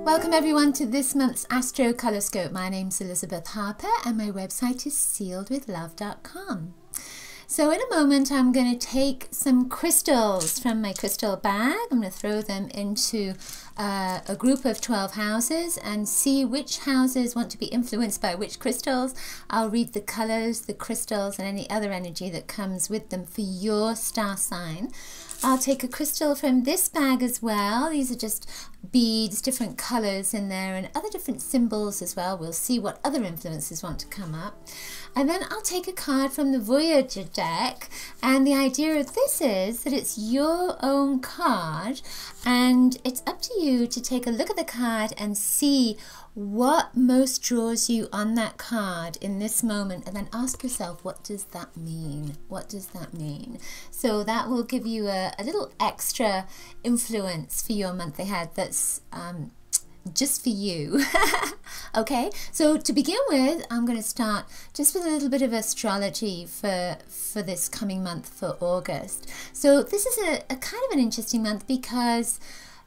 Welcome everyone to this month's Astrocolorscope. My name's Elizabeth Harper and my website is sealedwithlove.com. So in a moment I'm going to take some crystals from my crystal bag. I'm going to throw them into a group of 12 houses and see which houses want to be influenced by which crystals. I'll read the colors, the crystals and any other energy that comes with them for your star sign. I'll take a crystal from this bag as well. These are just beads, different colors in there and other different symbols as well. We'll see what other influences want to come up. And then I'll take a card from the Voyager deck, and the idea of this is that it's your own card and it's up to you to take a look at the card and see what most draws you on that card in this moment, and then ask yourself, what does that mean? What does that mean? So that will give you a little extra influence for your month ahead that's just for you. Okay, so to begin with, I'm going to start just with a little bit of astrology for this coming month for August. So this is a kind of an interesting month because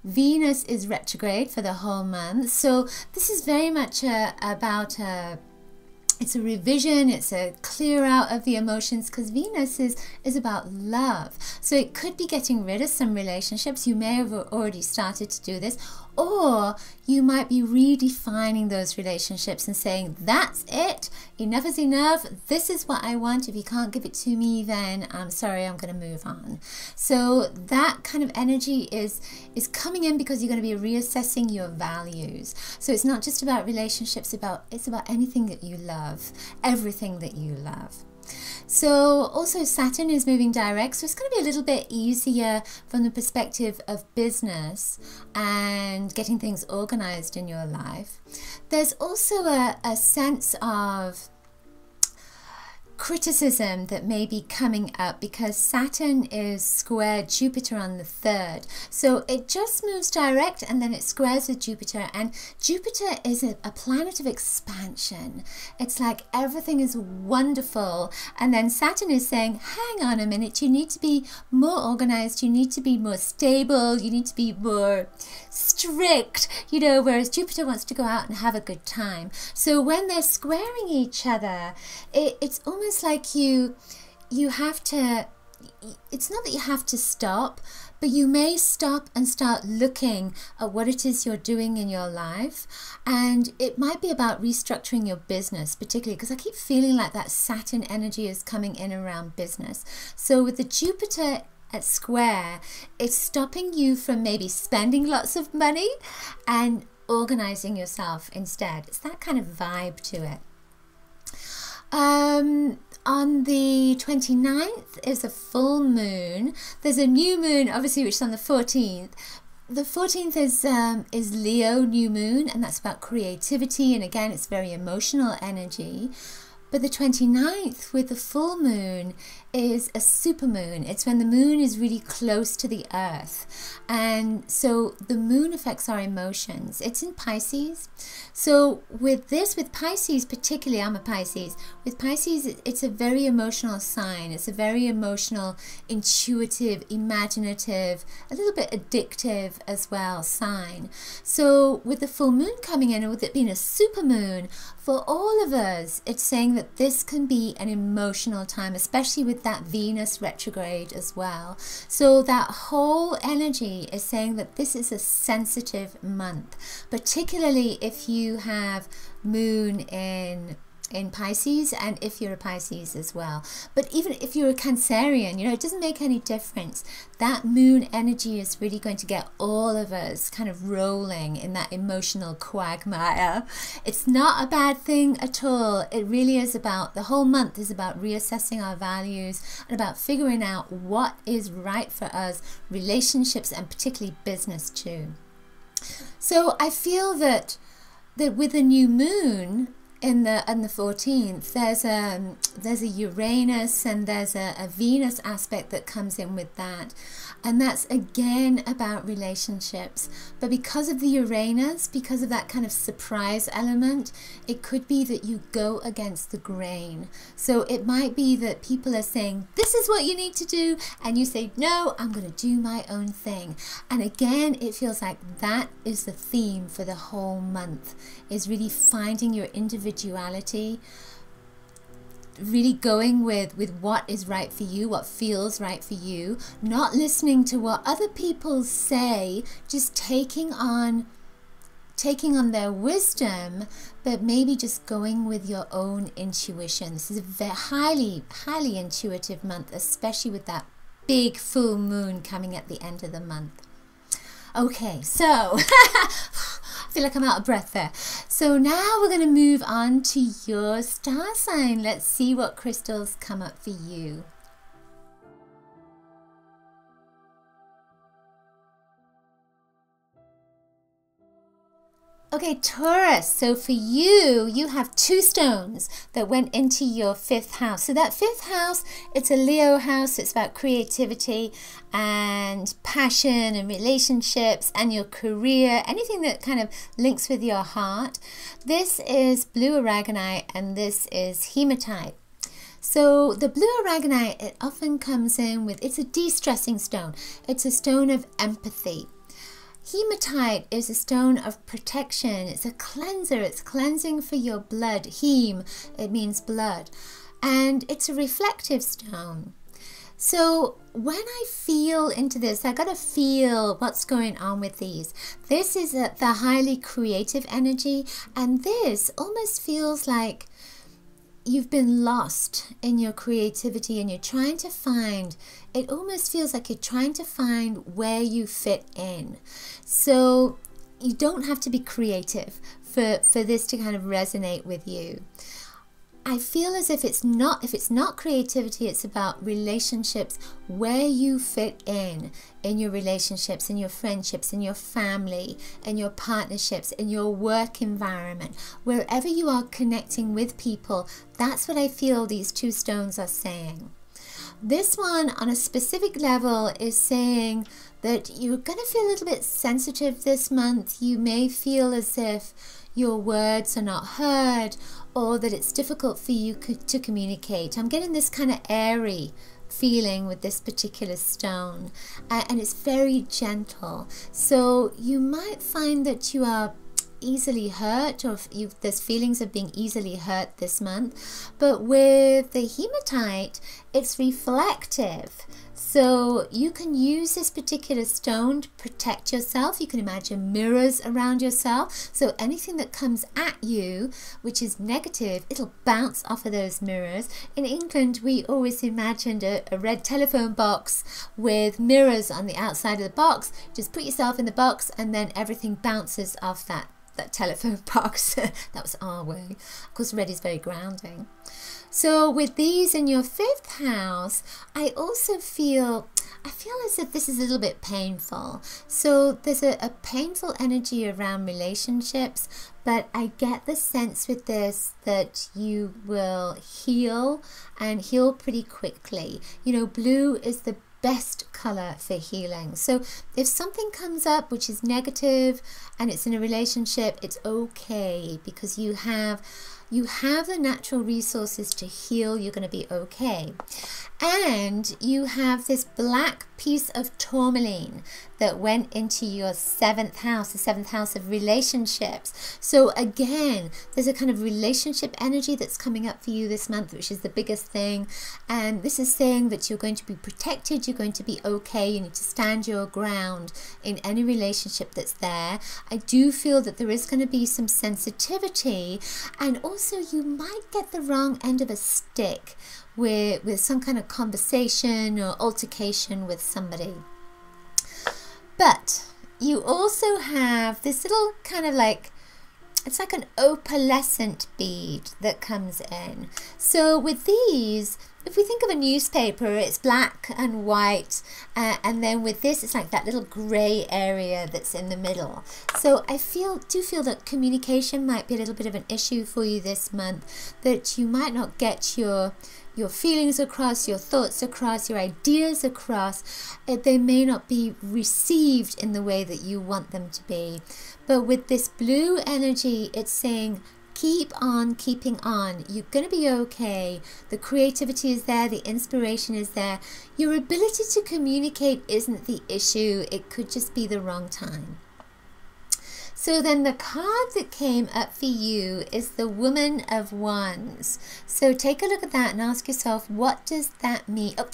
Venus is retrograde for the whole month. So this is very much it's a revision, it's a clear out of the emotions, because Venus is about love. So it could be getting rid of some relationships. You may have already started to do this, or you might be redefining those relationships and saying, that's it, enough is enough, this is what I want. If you can't give it to me, then I'm sorry, I'm going to move on. So that kind of energy is coming in because you're going to be reassessing your values. So it's not just about relationships, it's about anything that you love, everything that you love. So also Saturn is moving direct, so it's going to be a little bit easier from the perspective of business and getting things organized in your life. There's also a sense of criticism that may be coming up because Saturn is square Jupiter on the 3rd. So it just moves direct and then it squares with Jupiter, and Jupiter is a planet of expansion. It's like everything is wonderful, and then Saturn is saying, hang on a minute, you need to be more organized, you need to be more stable, you need to be more strict, you know, whereas Jupiter wants to go out and have a good time. So when they're squaring each other, it's almost like you have to, it's not that you have to stop, but you may stop and start looking at what it is you're doing in your life. And it might be about restructuring your business, particularly because I keep feeling like that Saturn energy is coming in around business. So with the Jupiter at square, it's stopping you from maybe spending lots of money and organizing yourself instead. It's that kind of vibe to it. On the 29th is a full moon. There's a new moon, obviously, which is on the 14th. The 14th is Leo new moon, and that's about creativity, and again, it's very emotional energy. But the 29th with the full moon is a super moon. It's when the moon is really close to the earth. And so the moon affects our emotions. It's in Pisces. So with Pisces particularly, I'm a Pisces. With Pisces, it's a very emotional sign. It's a very emotional, intuitive, imaginative, a little bit addictive as well sign. So with the full moon coming in, and with it being a super moon, for all of us, it's saying that this can be an emotional time, especially with that Venus retrograde as well. So that whole energy is saying that this is a sensitive month, particularly if you have moon in Pisces, and if you're a Pisces as well. But even if you're a Cancerian, you know, it doesn't make any difference. That moon energy is really going to get all of us kind of rolling in that emotional quagmire. It's not a bad thing at all. It really is about, the whole month is about reassessing our values and about figuring out what is right for us, relationships and particularly business too. So I feel that with the new moon, on the 14th, there's a Uranus and there's a Venus aspect that comes in with that. And that's again about relationships. But because of the Uranus, because of that kind of surprise element, it could be that you go against the grain. So it might be that people are saying, this is what you need to do, and you say, no, I'm going to do my own thing. And again, it feels like that is the theme for the whole month, is really finding your individuality, really going with what is right for you, what feels right for you, not listening to what other people say, just taking on their wisdom, but maybe just going with your own intuition. This is a very highly intuitive month, especially with that big full moon coming at the end of the month. Okay, so I feel like I'm out of breath there. So now we're going to move on to your star sign. Let's see what crystals come up for you. Okay, Taurus, so for you, you have 2 stones that went into your 5th house. So that 5th house, it's a Leo house. It's about creativity and passion and relationships and your career, anything that kind of links with your heart. This is blue aragonite and this is hematite. So the blue aragonite, it often comes in with, it's a de-stressing stone. It's a stone of empathy. Hematite is a stone of protection. It's a cleanser. It's cleansing for your blood. Heme, it means blood. And it's a reflective stone. So when I feel into this, I got to feel what's going on with these. This is the highly creative energy. And this almost feels like you've been lost in your creativity and you're trying to find, it almost feels like you're trying to find where you fit in. So you don't have to be creative for this to kind of resonate with you. I feel as if it's not creativity, it's about relationships, where you fit in your relationships, in your friendships, in your family, in your partnerships, in your work environment, wherever you are connecting with people. That's what I feel these 2 stones are saying. This one on a specific level is saying that you're going to feel a little bit sensitive this month. You may feel as if your words are not heard, or that it's difficult for you to communicate. I'm getting this kind of airy feeling with this particular stone, and it's very gentle. So you might find that you are easily hurt, or there's feelings of being easily hurt this month. But with the hematite, it's reflective. So you can use this particular stone to protect yourself. You can imagine mirrors around yourself. So anything that comes at you, which is negative, it'll bounce off of those mirrors. In England, we always imagined a red telephone box with mirrors on the outside of the box. Just put yourself in the box and then everything bounces off that telephone box. That was our way. Of course, red is very grounding. So with these in your 5th house, I also feel as if this is a little bit painful. So there's a painful energy around relationships, but I get the sense with this that you will heal, and heal pretty quickly. You know, blue is the best color for healing. So if something comes up which is negative and it's in a relationship, it's okay, because you have the natural resources to heal. You're going to be okay. And you have this black piece of tourmaline that went into your 7th house, the 7th house of relationships. So again, there's a kind of relationship energy that's coming up for you this month, which is the biggest thing. And this is saying that you're going to be protected, you're going to be okay, you need to stand your ground in any relationship that's there. I do feel that there is going to be some sensitivity, and also you might get the wrong end of a stick with some kind of conversation or altercation with somebody. But you also have this little kind of like, it's like an opalescent bead that comes in. So with these, if we think of a newspaper, it's black and white, and then with this, it's like that little grey area that's in the middle. So I do feel that communication might be a little bit of an issue for you this month, that you might not get your your feelings across, your thoughts across, your ideas across. They may not be received in the way that you want them to be. But with this blue energy, it's saying, keep on keeping on. You're going to be okay. The creativity is there. The inspiration is there. Your ability to communicate isn't the issue. It could just be the wrong time. So then the card that came up for you is the Woman of Wands. So take a look at that and ask yourself, what does that mean? Oh,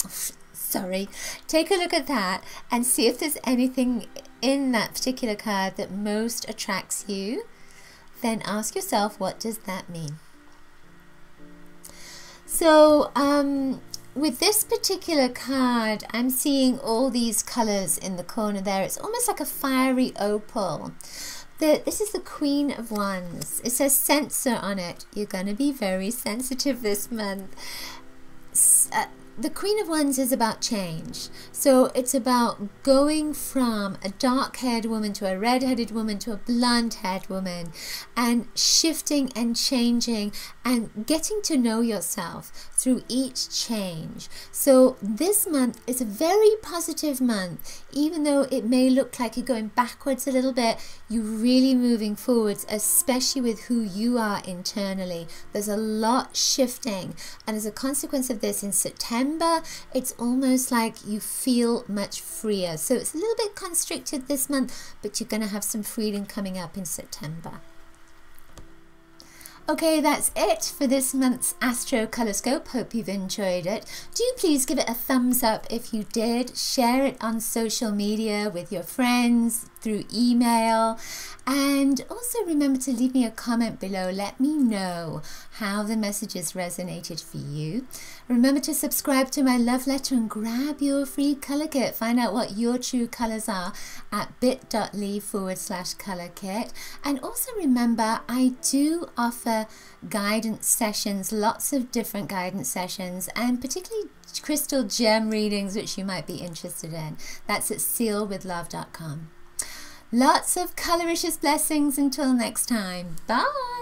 sorry. Take a look at that and see if there's anything in that particular card that most attracts you. Then ask yourself, what does that mean? So with this particular card, I'm seeing all these colors in the corner there. It's almost like a fiery opal. This is the Queen of Wands. It says Sensor on it. You're going to be very sensitive this month. The Queen of Wands is about change. So it's about going from a dark-haired woman to a red-headed woman to a blonde-haired woman, and shifting and changing and getting to know yourself through each change. So this month is a very positive month. Even though it may look like you're going backwards a little bit, you're really moving forwards, especially with who you are internally. There's a lot shifting, and as a consequence of this, in September, it's almost like you feel much freer. So it's a little bit constricted this month, but you're going to have some freedom coming up in September. Okay, that's it for this month's Astrocolorscope. Hope you've enjoyed it. Do please give it a thumbs up if you did. Share it on social media with your friends, through email. And also remember to leave me a comment below. Let me know how the messages resonated for you. Remember to subscribe to my love letter and grab your free color kit. Find out what your true colors are at bit.ly/color kit. And also remember, I do offer guidance sessions, lots of different guidance sessions, and particularly crystal gem readings, which you might be interested in. That's at sealwithlove.com. Lots of coloricious blessings until next time. Bye.